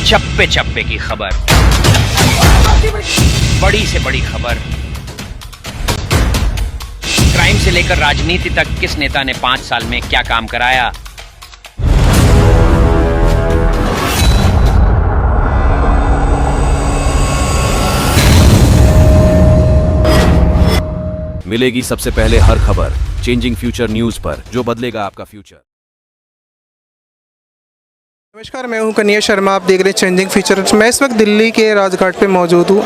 चप्पे चप्पे की खबर, बड़ी से बड़ी खबर, क्राइम से लेकर राजनीति तक किस नेता ने 5 साल में क्या काम कराया। मिलेगी सबसे पहले हर खबर चेंजिंग फ्यूचर न्यूज पर, जो बदलेगा आपका फ्यूचर। नमस्कार, मैं हूं कन्हैया शर्मा। आप देख रहे हैं चेंजिंग फ्यूचर। मैं इस वक्त दिल्ली के राजघाट पे मौजूद हूं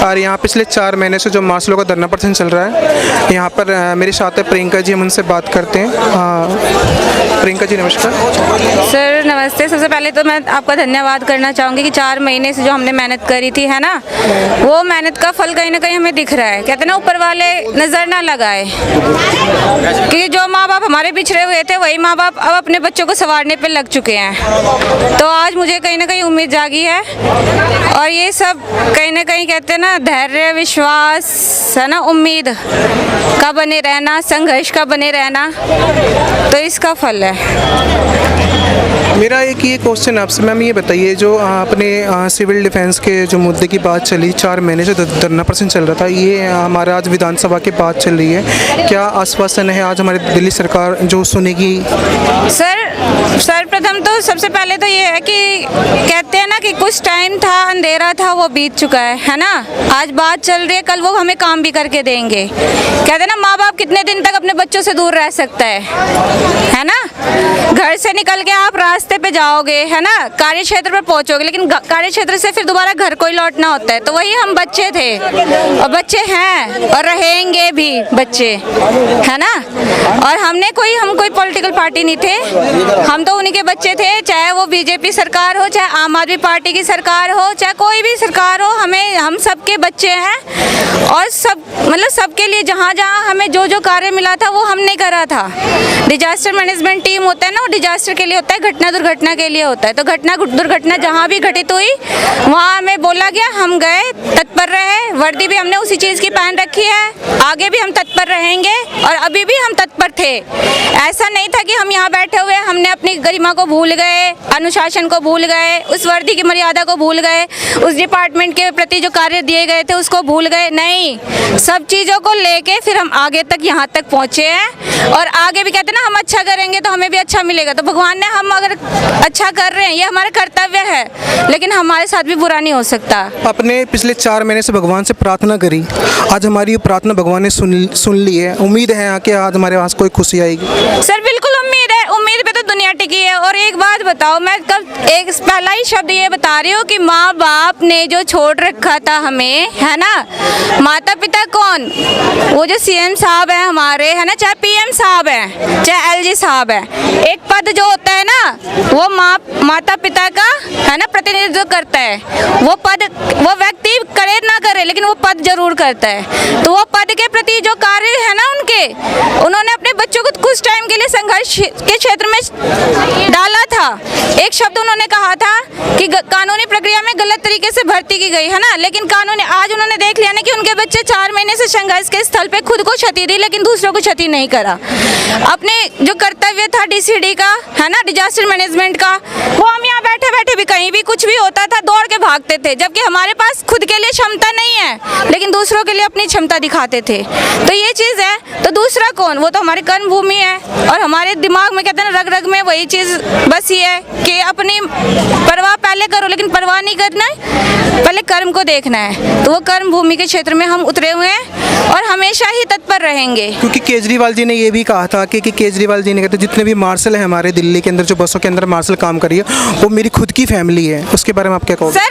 और यहाँ पिछले 4 महीने से जो मार्शल लॉ का धरना प्रदर्शन चल रहा है, यहाँ पर मेरे साथ है प्रियंका जी। हम उनसे बात करते हैं। प्रियंका जी नमस्कार। सर नमस्ते। सबसे पहले तो मैं आपका धन्यवाद करना चाहूँगी कि 4 महीने से जो हमने मेहनत करी थी, है ना, वो मेहनत का फल कहीं ना कहीं हमें दिख रहा है। कहते हैं ना, ऊपर वाले नज़र ना लगाए, क्योंकि जो माँ बाप हमारे पिछड़े हुए थे वही माँ बाप अब अपने बच्चों को संवारने पर लग चुके हैं। तो आज मुझे कहीं ना कहीं उम्मीद जागी है और ये सब कहीं ना कहीं कहते हैं ना, धैर्य, विश्वास, है ना, उम्मीद का बने रहना, संघर्ष का बने रहना, तो इसका फल है। मेरा एक ये क्वेश्चन आपसे, मैम ये बताइए, जो अपने सिविल डिफेंस के जो मुद्दे की बात चली, 4 महीने से धरना प्रदर्शन चल रहा था, ये हमारा आज विधानसभा की बात चल रही है, क्या आश्वासन है आज हमारी दिल्ली सरकार जो सुनेगी? सर्वप्रथम तो सबसे पहले तो ये है कि कहते हैं ना कि कुछ टाइम था, अंधेरा था, वो बीत चुका है ना। आज बात चल रही है, कल वो हमें काम भी करके देंगे। कहते हैं ना, माँ बाप कितने दिन तक अपने बच्चों से दूर रह सकता है ना। घर से निकल के आप रास्ते पे जाओगे, है ना, कार्य क्षेत्र पर पहुंचोगे, लेकिन कार्य क्षेत्र से फिर दोबारा घर को ही लौटना होता है। तो वही हम बच्चे थे और बच्चे हैं और रहेंगे भी बच्चे, है ना। और हम कोई पॉलिटिकल पार्टी नहीं थे, हम तो उन्हीं के बच्चे थे, चाहे वो बीजेपी सरकार हो, चाहे आम आदमी पार्टी की सरकार हो, चाहे कोई भी सरकार हो, हम सबके बच्चे हैं। और सबके लिए जहाँ जहाँ हमें जो जो कार्य मिला था वो हमने करा था। डिजास्टर मैनेजमेंट टीम होता है ना, वो डिजास्टर के लिए होता है, घटना दुर्घटना के लिए होता है। तो घटना दुर्घटना जहाँ भी घटित हुई वहाँ हमें बोला गया, हम गए, तत्पर रहे, वर्दी भी हमने उसी चीज़ की पहन रखी है, आगे भी हम तत्पर रहेंगे और अभी भी हम तत्पर थे। ऐसा नहीं था कि हम यहाँ बैठे हुए हमने अपनी गरिमा को भूल गए, अनुशासन को भूल गए, उस वर्दी की मर्यादा को भूल गए, उस डिपार्टमेंट के प्रति जो कार्य दिए गए थे उसको भूल गए। नहीं, सब चीज़ों को लेके फिर हम आगे तक यहाँ तक पहुँचे हैं और आगे भी कहते हैं ना, हम अच्छा करेंगे तो हमें भी अच्छा मिलेगा। तो भगवान ने, हम अगर अच्छा कर रहे हैं, ये हमारा कर्तव्य है, लेकिन हमारे साथ भी बुरा नहीं हो सकता। अपने पिछले 4 महीने से भगवान से प्रार्थना करी, आज हमारी प्रार्थना भगवान ने सुन ली है। उम्मीद है कि आज हमारे पास कोई खुशी आएगी? सर बिल्कुल उम्मीद है, उम्मीद पे तो दुनिया टिकी है। और एक बात बताओ, मैं पहला ही शब्द ये बता रही हूँ कि माँ बाप ने जो छोड़ रखा था हमें, है ना, माता पिता कौन, वो जो सीएम साहब है हमारे, है ना, चाहे पीएम साहब है, चाहे एलजी साहब है, एक पद जो होता है ना, वो माता पिता का, है ना, प्रतिनिधित्व करता है। वो पद, वो व्यक्ति करे ना करे, लेकिन वो पद जरूर करता है। तो वो पद के प्रति जो कार्य है ना उन्होंने अपने बच्चों को कुछ टाइम के लिए संघर्ष के क्षेत्र में डाला था। एक शब्द उन्होंने कहा था कि कानूनी प्रक्रिया में गलत तरीके से भर्ती की गई, है ना, लेकिन आज उन्होंने देख लिया ना कि उनके बच्चे 4 महीने से संघर्ष के स्थल पे खुद को क्षति दी, लेकिन दूसरों को क्षति नहीं करा। अपने जो कर्तव्य था डीसीडी का, है ना, डिजास्टर मैनेजमेंट का, वो हम यहाँ बैठे बैठे भी कहीं भी कुछ भी होता था दौड़ के भागते थे, जबकि हमारे पास खुद के लिए क्षमता नहीं है, लेकिन दूसरों के लिए अपनी क्षमता दिखाते थे। तो ये चीज़ है। तो दूसरा कौन, वो तो हमारी कर्म भूमि है और हमारे दिमाग में, कहते हैं ना, रग रग में वही चीज़ बस ये है कि अपनी परवाह पहले करो, लेकिन परवाह नहीं करना है, पहले कर्म को देखना है। तो वो कर्म भूमि के क्षेत्र में हम उतरे हुए हैं और हमेशा ही तत्पर रहेंगे। क्योंकि केजरीवाल जी ने ये भी कहा था कि केजरीवाल जी ने कहते जितने भी मार्शल हैं हमारे दिल्ली के अंदर, जो बसों के अंदर मार्शल काम करिए, वो मेरी खुद की फैमिली है। उसके बारे में आप क्या कहोगे? सर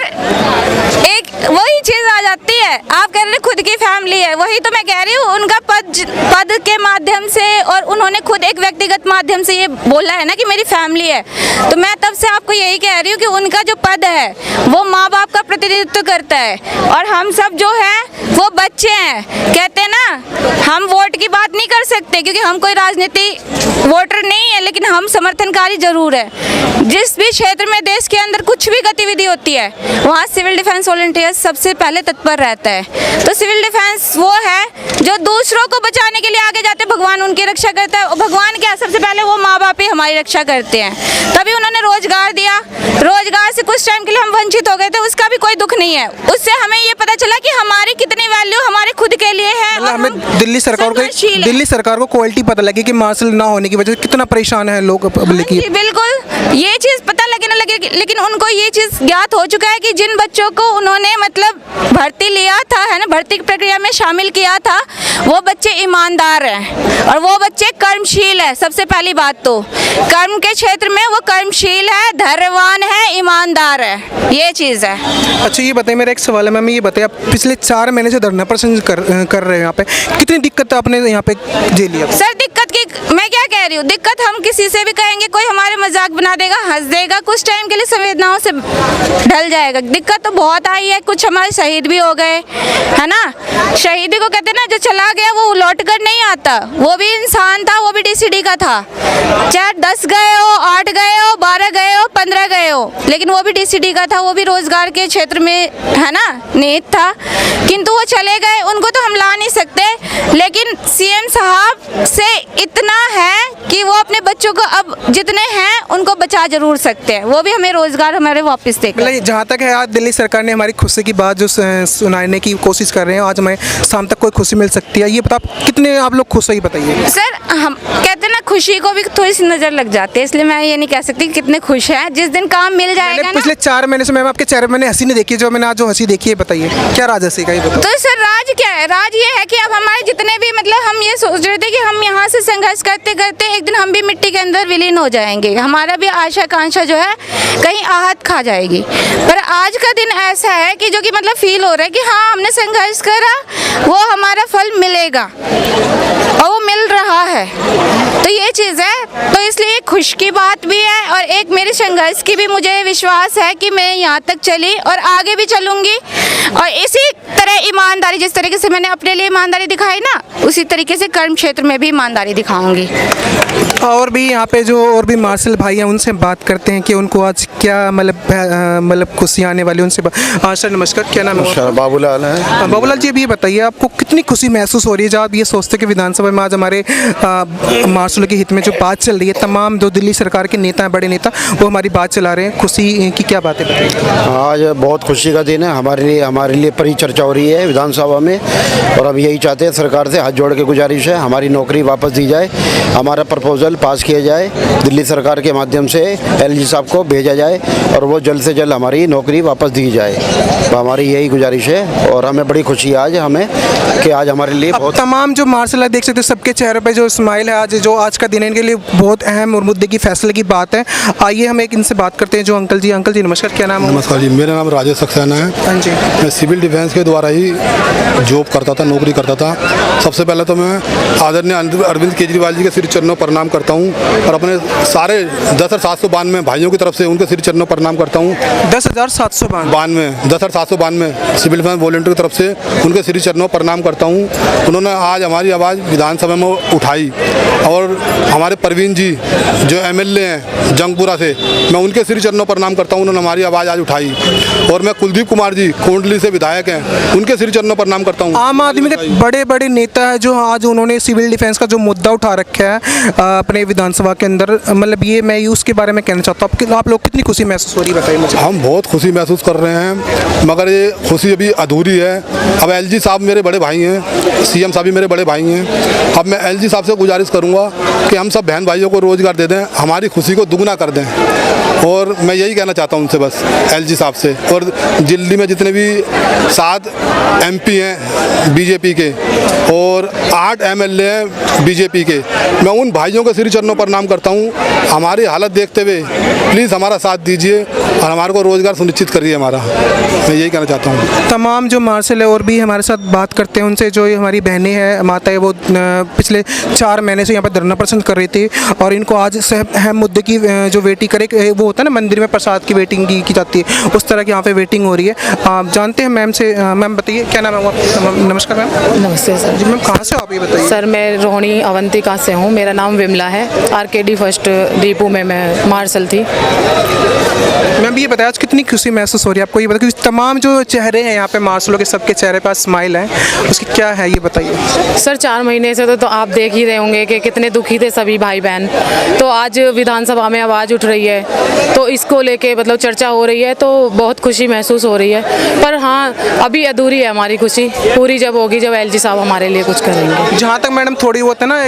एक वही चीज़ आ जाती है, आप कह रहे हैं खुद की फैमिली है, वही तो मैं कह रही हूँ, उनका पद के माध्यम से और उन्होंने खुद एक व्यक्तिगत माध्यम से ये बोला है ना कि मेरी फैमिली है। तो मैं तब से आपको यही कह रही हूँ कि उनका जो पद है वो माँ बाप का प्रतिनिधित्व करता है और हम सब जो है वो बच्चे हैं। कहते हैं ना, हम वोट की बात नहीं कर सकते क्योंकि हम कोई राजनीति वोटर नहीं है, लेकिन हम समर्थनकारी जरूर है। जिस भी क्षेत्र में देश देश के अंदर कुछ भी गतिविधि होती है वहाँ सिविल डिफेंस वॉलंटियर्स सबसे पहले तत्पर रहता है। तो सिविल डिफेंस वो है जो दूसरों को बचाने के लिए आगे जाते हैं, भगवान उनकी रक्षा करता है। और भगवान क्या, सबसे पहले वो माँ बाप ही हमारी रक्षा करते हैं। तभी उन्होंने रोजगार दिया, रोजगार से कुछ टाइम के लिए हम वंचित हो गए थे, उसका भी कोई दुख नहीं है। उससे हमें ये पता चला कि हमारी कितनी वैल्यू हमारे खुद के लिए है। और हमें दिल्ली सरकार को क्वालिटी पता लगी कि मार्शल ना होने की वजह से कितना परेशान है लोग पब्लिक। जी बिल्कुल, ये चीज़ पता लगे ना लगे, लेकिन उनको ये चीज़ ज्ञात हो चुका है कि जिन बच्चों को उन्होंने मतलब भर्ती लिया था, है ना, भर्ती की प्रक्रिया में शामिल किया था, वो बच्चे ईमानदार हैं और वो बच्चे कर्मशील है। सबसे पहली बात तो कर्म के क्षेत्र में वो कर्मशील है, धैर्यवान है, ईमानदार है, ये चीज़ है। अच्छा ये बताइए, मेरा एक सवाल है मैम, ये बताइए आप पिछले 4 महीने से धरना प्रदर्शन कर रहे हैं यहाँ पे, कितनी दिक्कत आपने यहाँ पे झेली? सर दिक्कत की मैं क्या कह रही हूँ, दिक्कत हम किसी से भी कहेंगे, कोई हमारे मजाक बना देगा, हंस देगा, कुछ टाइम के लिए संवेदनाओं से ढल जाएगा। दिक्कत तो बहुत आई है, कुछ हमारे शहीद भी हो गए, है ना। शहीदी को कहते हैं ना, जो चला गया वो लौट कर नहीं आता, वो भी इंसान था, वो भी डीसीडी का था। चाहे 10 गए हो, 8 गए हो, 12 गए हो, 15 गए हो, लेकिन वो भी डीसीडी का था, वो भी रोजगार के क्षेत्र में, है ना, निहित था। किंतु वो चले गए, उनको तो हम ला नहीं सकते, लेकिन सीएम साहब से इतना है कि वो अपने बच्चों को अब जितने हैं उनको बचा जरूर सकते हैं, वो भी हमें रोजगार हमारे वापस देगा। मतलब जहाँ तक है आज दिल्ली सरकार ने हमारी खुशी की बात जो सुनाने की कोशिश कर रहे हैं, आज हमें शाम तक कोई खुशी मिल सकती है, ये बता कितने आप लोग खुश है, ये बताइए। सर हम कहते हैं ना, खुशी को भी थोड़ी सी नज़र लग जाती है, इसलिए मैं ये नहीं कह सकती कि कितने खुश हैं। जिस दिन काम मिल जाएगा ना, पिछले 4 महीने से मैम आपके चेहरे मैंने हंसी नहीं देखी, जो मैंने आज जो हंसी देखी है, बताइए क्या राज हंसी का, ये बताओ। तो सर राज क्या है? राज ये है कि अब हमारे जितने भी मतलब हम ये सोच रहे थे कि हम यहाँ से संघर्ष करते करते एक दिन हम भी मिट्टी के अंदर विलीन हो जाएंगे, हमारा भी आशा आकांक्षा जो है कहीं आहत खा जाएगी। पर आज का दिन ऐसा है कि जो कि मतलब फील हो रहा है कि हाँ हमने संघर्ष करा, वो हमारा फल मिलेगा और वो मिल रहा है। तो ये चीज़ है, तो इसलिए खुश की बात भी है और एक मेरे संघर्ष की भी मुझे विश्वास है कि मैं यहाँ तक चली और आगे भी चलूँगी। और इसी तरह ईमानदारी, जिस तरीके से मैंने अपने लिए ईमानदारी दिखाई ना, उसी तरीके से कर्म क्षेत्र में भी ईमानदारी दिखाऊंगी। और भी यहाँ पे जो और भी मार्शल भाई हैं उनसे बात करते हैं कि उनको आज क्या मतलब खुशी आने वाली, उनसे सर नमस्कार, क्या नाम है? बाबूलाल है। बाबूलाल जी, अभी ये बताइए आपको कितनी खुशी महसूस हो रही है जब आप ये सोचते कि विधानसभा में आज हमारे मार्शलों के हित में जो बात चल रही है, तमाम जो दिल्ली सरकार के नेता हैं, बड़े नेता, वो हमारी बात चला रहे हैं, खुशी की क्या बात है बताइए। आज बहुत खुशी का दिन है हमारे लिए परिचर्चा हो रही है विधानसभा में, और अब यही चाहते हैं सरकार से हाथ जोड़ के गुजारिश है, हमारी नौकरी वापस दी जाए, हमारा प्रपोजल पास किया जाए, दिल्ली सरकार के माध्यम से एलजी साहब को भेजा जाए और वो जल्द से जल्द हमारी नौकरी वापस दी जाए। तो हमारी यही गुजारिश है और हमें बड़ी खुशी है आज हमें कि आज हमारे लिए बहुत तमाम जो मार्शल है देख सकते हैं, सबके चेहरे पे जो स्माइल है, आज का दिन इनके लिए बहुत अहम और मुद्दे की फैसले की बात है। आइए हम एक इनसे बात करते हैं, जो अंकल जी नमस्कार, क्या नाम है? नमस्कार जी, मेरा नाम राजेश सक्सेना है। हाँ जी। मैं सिविल डिफेंस के द्वारा ही जॉब करता था, नौकरी करता था। सबसे पहले तो मैं आदरणीय अरविंद केजरीवाल जी के सिर चरणों प्रणाम करता हूँ और अपने सारे 10,792 भाइयों की तरफ से उनके सिर चरणों प्रणाम करता हूँ। 10,792 सिविल डिफेंस वॉलंटियर की तरफ से उनके सिर चरणों प्रणाम करता हूँ। उन्होंने आज हमारी आवाज़ विधानसभा में उठाई और हमारे प्रवीण जी जो एमएलए हैं जंगपुरा से, मैं उनके सिर चरणों प्रणाम करता हूँ, उन्होंने हमारी आवाज़ आज उठाई। और मैं कुलदीप कुमार जी कोंडली से विधायक हैं, उनके सिर चरणों प्रणाम करता हूँ। आम आदमी के बड़े बड़े नेता है जो आज उन्होंने सिविल डिफेंस का जो मुद्दा उठा रखा है अपने विधानसभा के अंदर, मतलब ये मैं उसके बारे में कहना चाहता हूँ, आप लोग कितनी खुशी महसूस हो रही है बताइए मुझे। हम बहुत खुशी महसूस कर रहे हैं, मगर ये खुशी अभी अधूरी है। अब एलजी साहब मेरे बड़े भाई हैं, सीएम साहब भी मेरे बड़े भाई हैं। अब मैं एलजी साहब से गुजारिश करूँगा कि हम सब बहन भाइयों को रोज़गार दे दें, हमारी खुशी को दुगना कर दें। और मैं यही कहना चाहता हूँ उनसे बस, एलजी साहब से। और दिल्ली में जितने भी 7 एमपी हैं बीजेपी के और 8 एमएलए हैं बीजेपी के, मैं उन भाइयों के सिर चरणों पर प्रणाम करता हूँ। हमारी हालत देखते हुए प्लीज़ हमारा साथ दीजिए और हमारे को रोज़गार सुनिश्चित करिए हमारा, मैं यही कहना चाहता हूँ। तमाम जो मार्शल है और भी हमारे साथ बात करते हैं उनसे, जो हमारी बहनें हैं, माता है, वो पिछले 4 महीने से यहाँ पर धरना प्रदर्शन कर रही थी और इनको आज से अहम मुद्दे की जो वेटिंग करे, वो होता है ना मंदिर में प्रसाद की वेटिंग की जाती है, उस तरह की यहाँ पे वेटिंग हो रही है। आप जानते हैं मैम से, मैम बताइए क्या नाम है आपका? नमस्कार मैम। नमस्ते सर जी मैम, कहाँ से आप ये बताइए? सर मैं रोहिणी अवंतिका से हूँ, मेरा नाम विमला है। आरकेडी फर्स्ट डिपो में मैं मार्शल थी। मैम मैम ये बताया आज कितनी खुशी महसूस हो रही है आपको, ये बताया क्योंकि तमाम जो चेहरे हैं यहाँ पे मार्शलों के सबके चेहरे पर स्माइल है, उसकी क्या है ये बताइए। सर 4 महीने से तो आप देख ही रहे होंगे कि कितने दुखी थे सभी भाई बहन। तो आज विधानसभा में आवाज़ उठ रही है तो इसको लेके मतलब चर्चा हो रही है, तो बहुत खुशी महसूस हो रही है। पर हाँ, अभी अधूरी है हमारी खुशी, पूरी जब होगी जब एलजी साहब हमारे लिए कुछ करेंगे। जहाँ तक मैडम थोड़ी बहुत है ना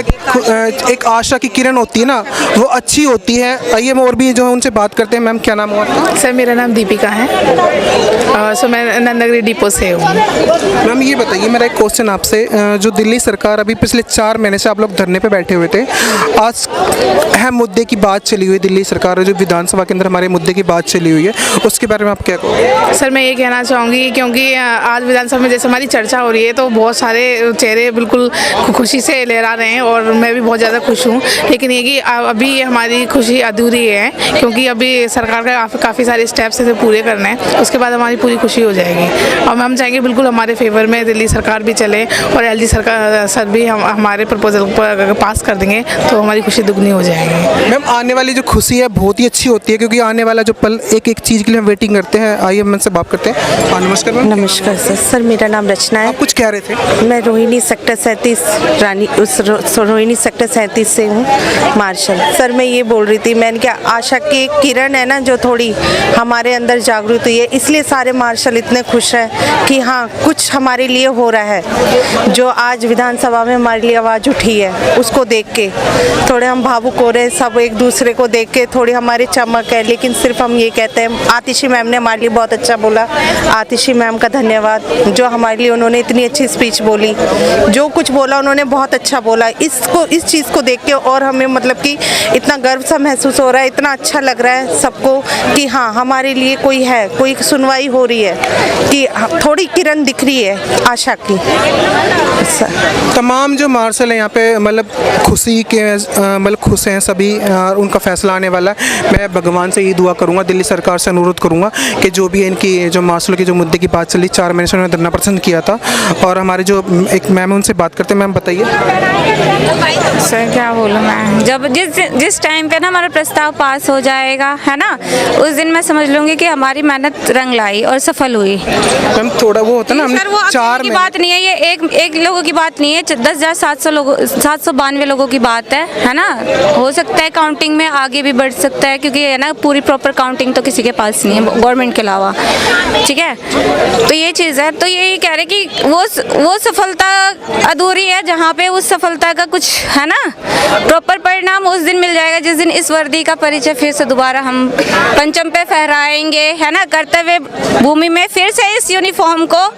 एक आशा की किरण होती है ना, वो अच्छी होती है। आइए हम और भी जो है उनसे बात करते हैं। मैम क्या नाम हुआ आपका? सर मेरा नाम दीपिका है और सो मैं नंदगिरी डिपो से हूँ। मैम ये बताइए, मेरा एक क्वेश्चन आपसे, जो दिल्ली सरकार अभी पिछले 4 महीने से आप लोग धरने पे बैठे हुए थे, आज अहम मुद्दे की बात चली हुई दिल्ली सरकार जो विधानसभा के अंदर हमारे मुद्दे की बात चली हुई है, उसके बारे में आप क्या कहोगे? सर मैं ये कहना चाहूँगी क्योंकि आज विधानसभा में जैसे हमारी चर्चा हो रही है तो बहुत सारे चेहरे बिल्कुल खुशी से लहरा रहे हैं और मैं भी बहुत ज़्यादा खुश हूँ। लेकिन ये कि अभी हमारी खुशी अधूरी है क्योंकि अभी सरकार का काफ़ी सारे स्टेप्स ऐसे पूरे करने हैं, उसके बाद हमारी पूरी खुशी हो जाएगी और हम चाहेंगे बिल्कुल हमारे फेवर में दिल्ली सरकार भी चले और एलजी सरकार सर भी हमारे प्रपोजल पर पास कर देंगे तो हमारी खुशी दुगनी हो जाएगी। मैम आने वाली जो खुशी है बहुत ही अच्छी होती है क्योंकि आने वाला जो पल एक एक चीज़ के लिए हम वेटिंग करते हैं। आइए हम उनसे बात करते हैं। हाँ नमस्कार मैम। नमस्कार सर मेरा नाम रचना है। आप कुछ कह रहे थे? मैं रोहिणी सेक्टर 37 रोहिणी सेक्टर 37 से हूँ मार्शल। सर मैं ये बोल रही थी, मैंने क्या आशा की एक किरण है ना जो थोड़ी हमारे अंदर जागृत हुई है, इसलिए सारे मार्शल इतने खुश हैं कि हाँ कुछ हमारे लिए हो रहा है। जो आज विधानसभा में हमारे लिए आवाज़ उठी है उसको देख के थोड़े हम भावुक हो रहे हैं, सब एक दूसरे को देख के थोड़ी हमारी चमक है। लेकिन सिर्फ हम ये कहते हैं, आतिशी मैम ने हमारे लिए बहुत अच्छा बोला, आतिशी मैम का धन्यवाद जो हमारे लिए उन्होंने इतनी अच्छी स्पीच बोली, जो कुछ बोला उन्होंने बहुत अच्छा बोला। इस चीज़ को देख के और हमें मतलब कि इतना गर्व सा महसूस हो रहा है, इतना अच्छा लग रहा है सबको कि हाँ हमारे लिए कोई है, कोई सुनवाई हो रही है, कि थोड़ी किरण दिख रही है आशा की। तमाम जो मार्शल हैं यहाँ पे मतलब खुशी के मतलब खुश हैं सभी, उनका फैसला आने वाला है। मैं भगवान से ये दुआ करूँगा, दिल्ली सरकार से अनुरोध करूँगा कि जो भी इनकी जो मार्शलों के जो मुद्दे की बात चली 4 महीने से उन्होंने धरना प्रदर्शन किया था। और हमारे जो एक मैम है उनसे बात करते हैं। मैम बताइए। सर क्या बोलूँ मैं, जब जिस टाइम पे ना हमारा प्रस्ताव पास हो जाएगा है ना, उस दिन मैं समझ लूँगी कि हमारी मेहनत रंग लाई और सफल हुई। मैम थोड़ा वो होता है ना, सर वो हमने 4 की बात नहीं है, ये एक लोगों की बात नहीं है, 10,792 लोगों की बात है ना। हो सकता है काउंटिंग में आगे भी बढ़ सकता है क्योंकि है ना पूरी प्रॉपर काउंटिंग तो किसी के पास नहीं है गवर्नमेंट के अलावा, ठीक है। तो ये चीज़ है, तो यही कह रहे कि वो सफलता अधूरी है जहाँ पे उस सफलता का कुछ है ना प्रॉपर परिणाम उस दिन मिल जाएगा जिस दिन इस वर्दी का परिचय फिर से दोबारा हम पंचम पे फहराएंगे है ना, कर्तव्य भूमि में फिर से इस यूनिफॉर्म को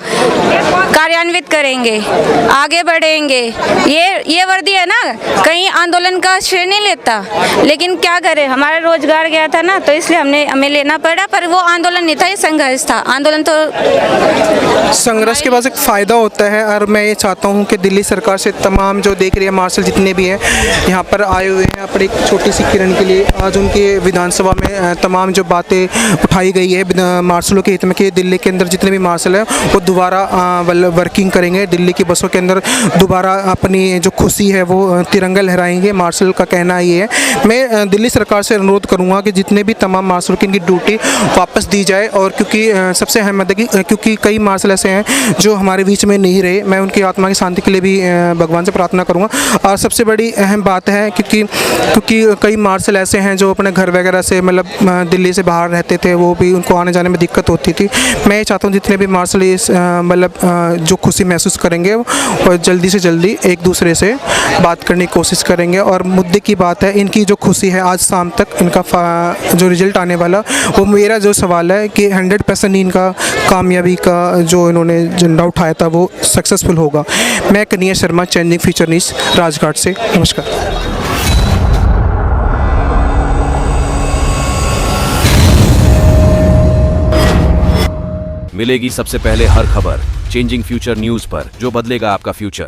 कार्यान्वित करेंगे, आगे बढ़ेंगे। ये वर्दी है ना कहीं आंदोलन का श्रेय नहीं लेता, लेकिन क्या करें हमारा रोजगार गया था ना, तो इसलिए हमें लेना पड़ा। पर वो आंदोलन नहीं था, ये संघर्ष था। आंदोलन तो संघर्ष के पास एक फ़ायदा होता है और मैं ये चाहता हूँ कि दिल्ली सरकार से तमाम जो देख रही है मार्शल जितने भी हैं यहाँ पर आए हुए हैं अपनी एक छोटी सी किरण के लिए, आज उनके विधानसभा में तमाम जो बातें उठाई गई है मार्शलों के हित में कि दिल्ली के अंदर जितने भी मार्शल हैं वो दोबारा वर्किंग करेंगे, दिल्ली की बसों के अंदर दोबारा अपनी जो खुशी है वो तिरंगा लहराएंगे। मार्शल का कहना ये है। मैं दिल्ली सरकार से अनुरोध करूँगा कि जितने भी तमाम मार्शल की इनकी ड्यूटी वापस दी जाए और क्योंकि सबसे अहम है कि क्योंकि कई मार्शल ऐसे हैं जो हमारे बीच में नहीं रहे, मैं उनकी आत्मा की शांति के लिए भी भगवान से प्रार्थना करूँगा। और सबसे बड़ी अहम बात है क्योंकि कई मार्शल ऐसे हैं जो अपने घर वगैरह से मतलब दिल्ली से बाहर रहते थे, वो भी उनको आने जाने में दिक्कत होती थी। मैं ये चाहता हूँ जितने भी मार्शल इस मतलब जो खुशी महसूस करेंगे और जल्दी से जल्दी एक दूसरे से बात करने की कोशिश करेंगे। और मुद्दे की बात है, इनकी जो खुशी है आज शाम तक इनका जो रिजल्ट आने वाला, वो मेरा जो सवाल है कि 100% इनका कामयाबी का जो इन्होंने झंडा उठाया था वो सक्सेसफुल होगा। मैं Kanhaiya Sharma, changing future news, Rajghat से। नमस्कार। मिलेगी सबसे पहले हर खबर चेंजिंग फ्यूचर न्यूज पर, जो बदलेगा आपका फ्यूचर।